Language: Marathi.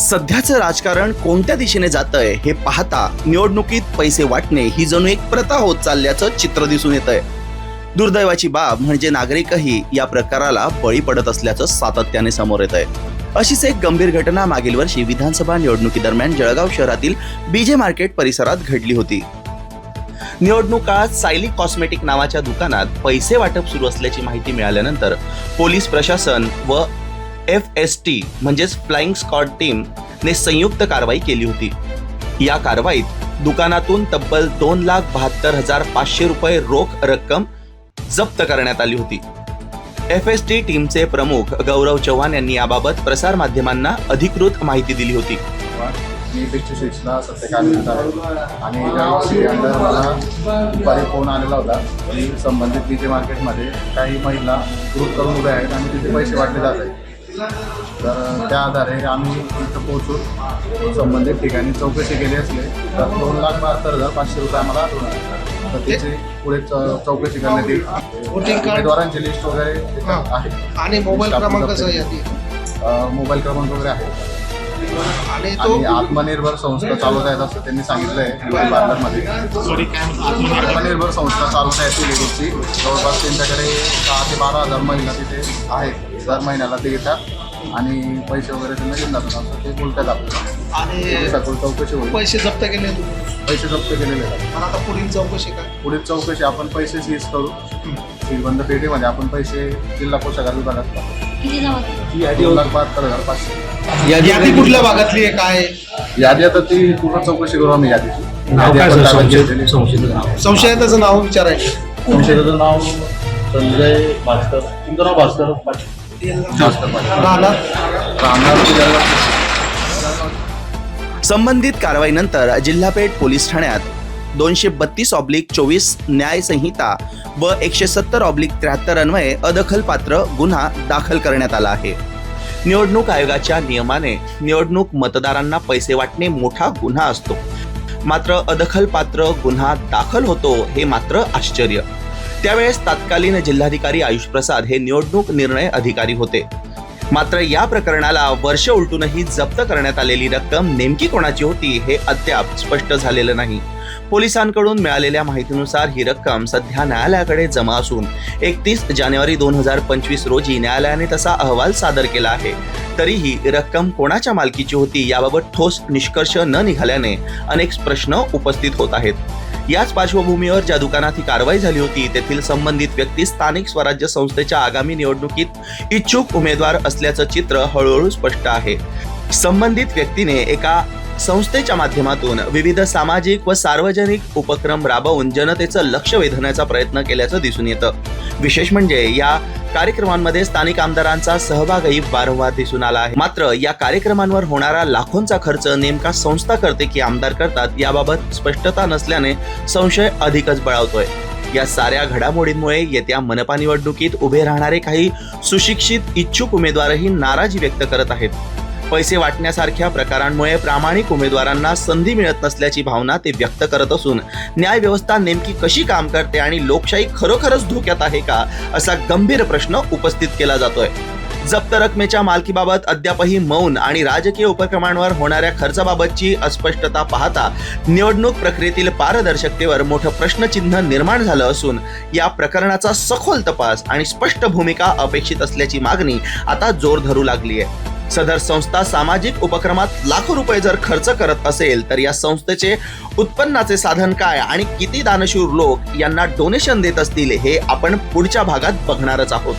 सध्याचं राजकारण कोणत्या दिशेने जातंय हे पाहता निवडणुकीत पैसे वाटणे ही जणू एक प्रथा होत चालल्याचं चित्र दिसून येतंय। दुर्दैवाची बाब म्हणजे नागरिकही या प्रकाराला बळी पडत असल्याचं सातत्याने समोर येतंय। अशीच एक गंभीर घटना मागील वर्षी विधानसभा निवडणुकीदरम्यान जळगाव शहरातील बीजे मार्केट परिसरात घडली होती। निवडणूक काळात सायली कॉस्मेटिक नावाच्या दुकानात पैसे वाटप सुरू असल्याची माहिती मिळाल्यानंतर पोलीस प्रशासन व FST म्हणजेच फ्लाइंग स्क्वॉड टीम ने संयुक्त कारवाई केली होती। या कारवाईत दुकानातून तब्बल 2,72,500 रुपये रोख रक्कम जप्त करण्यात आली होती। FST टीमचे प्रमुख गौरव चव्हाण यांनी याबाबत प्रसार माध्यमांना अधिकृत माहिती दिली होती। मी FST सत्यकार्यकर्ता आणि मला दुपारी फोन आलेला होता की संबंधित बीजे मार्केटमध्ये काही महिला ग्रुप करून उभ्या आहेत आणि तिथे पैसे वाटले जात आहेत। तर त्या आधारे आम्ही इथं पोहोचून संबंधित ठिकाणी चौकशी केली असली तर 2,72,500 रुपये आम्हाला आढळून तर त्याची पुढे चौकशी करण्यात येईल। उमेदवारांची लिस्ट वगैरे आहे आणि मोबाईल क्रमांक मोबाईल क्रमांक वगैरे आहे आणि आत्मनिर्भर संस्था चालवता येत असं त्यांनी सांगितलं आहे। पार्लरमध्ये आत्मनिर्भर संस्था चालवता येते लेडीजची जवळपास त्यांच्याकडे 10,000 ते 12,000 महिला तिथे आहेत। दर महिन्याला ते येतात आणि पैसे वगैरे त्यांना घेऊन जातात असं ते बोलतात आपल्याला आणि सगळं चौकशी होईल। पैसे जप्त केले पैसे जप्त केलेले आहेत। पण आता पुढील चौकशी काय? पुढील चौकशी आपण पैसे सीज करू सीलबंद पेटीमध्ये आपण पैसे जिल्हा कोषागार विभागात 2,72,500 यादी कुठल्या भागातली आहे काय यादी आता ती पूर्ण चौकशी करू आम्ही यादीची। संशयिताचं नाव विचारायचं। संशयिताचं नाव संजय भास्कर तुमचं नाव भास्कर पाटील संबंधित कारवाईनंतर जिल्हापेठ पोलीस ठाण्यात 232/24 न्याय संहिता व 170/73 अन्वये अदखलपात्र गुन्हा दाखल करण्यात आला आहे। निवडणूक आयोगाच्या नियमाने निवडणूक मतदारांना पैसे वाटणे मोठा गुन्हा असतो, मात्र अदखलपात्र गुन्हा दाखल होतो हे मात्र आश्चर्य। त्यावेळेस तत्कालीन जिल्हाधिकारी आयुष प्रसाद हे निवडणूक निर्णय अधिकारी होते, मात्र या प्रकरणाला वर्ष उलटूनही जप्त करण्यात आलेली रक्कम नेमकी कोणाची होती हे अद्याप स्पष्ट झालेलं नाही। पोलिसांकडून मिळालेल्या माहितीनुसार ही रक्कम सध्या न्यायालयाकडे जमा असून 31 जानेवारी 2025 रोजी न्यायालयाने तसा अहवाल सादर केला आहे। तरीही रक्कम कोणाच्या मालकीची होती याबाबत ठोस निष्कर्ष न निघाल्याने अनेक प्रश्न उपस्थित होत आहेत। याच पार्श्वभूमीवर ज्या दुकानात ही कारवाई झाली होती तेथील संबंधित व्यक्ती स्थानिक स्वराज्य संस्थेच्या आगामी निवडणुकीत इच्छुक उमेदवार असल्याचं चित्र हळूहळू स्पष्ट आहे। संबंधित व्यक्तीने एका संस्थेच्या माध्यमातून विविध सामाजिक व सार्वजनिक उपक्रम राबवून जनतेचं लक्ष वेधण्याचा प्रयत्न केल्याचं दिसून येतं। विशेष म्हणजे या कार्यक्रमांमध्ये स्थानिक आमदारांचा सहभागही वारंवार दिसून आला आहे। मात्र या कार्यक्रमांवर होणारा लाखोंचा खर्च नेमका संस्था करते की आमदार करतात याबाबत स्पष्टता नसल्याने संशय अधिकच बळावतोय। या साऱ्या घडामोडींमुळे येत्या मनपा निवडणुकीत उभे राहणारे काही सुशिक्षित इच्छुक उमेदवारही नाराजी व्यक्त करत आहेत। पैसे वाटण्यासारख्या प्रकारांमुळे प्रामाणिक उमेदवारांना संधी मिळत नसल्याची भावना ते व्यक्त करत असून न्याय व्यवस्था नेमकी कशी काम करते आणि लोकशाही खरोखरच धोक्यात आहे का असा गंभीर प्रश्न उपस्थित केला जातोय। जप्त रकमेच्या मालकीबाबत अद्यापही मौन आणि राजकीय उपक्रमांवर होणाऱ्या खर्चाबाबतची अस्पष्टता पाहता निवडणूक प्रक्रियेतील पारदर्शकतेवर मोठं प्रश्नचिन्ह निर्माण झालं असून या प्रकरणाचा सखोल तपास आणि स्पष्ट भूमिका अपेक्षित असल्याची मागणी आता जोर धरू लागली आहे। सदर संस्था सामाजिक उपक्रमात लाखो रुपये जर खर्च करत असेल तर या संस्थेचे उत्पन्नाचे साधन काय आणि किती दानशूर लोक यांना डोनेशन देत असतील हे आपण पुढच्या भागात बघणारच आहोत।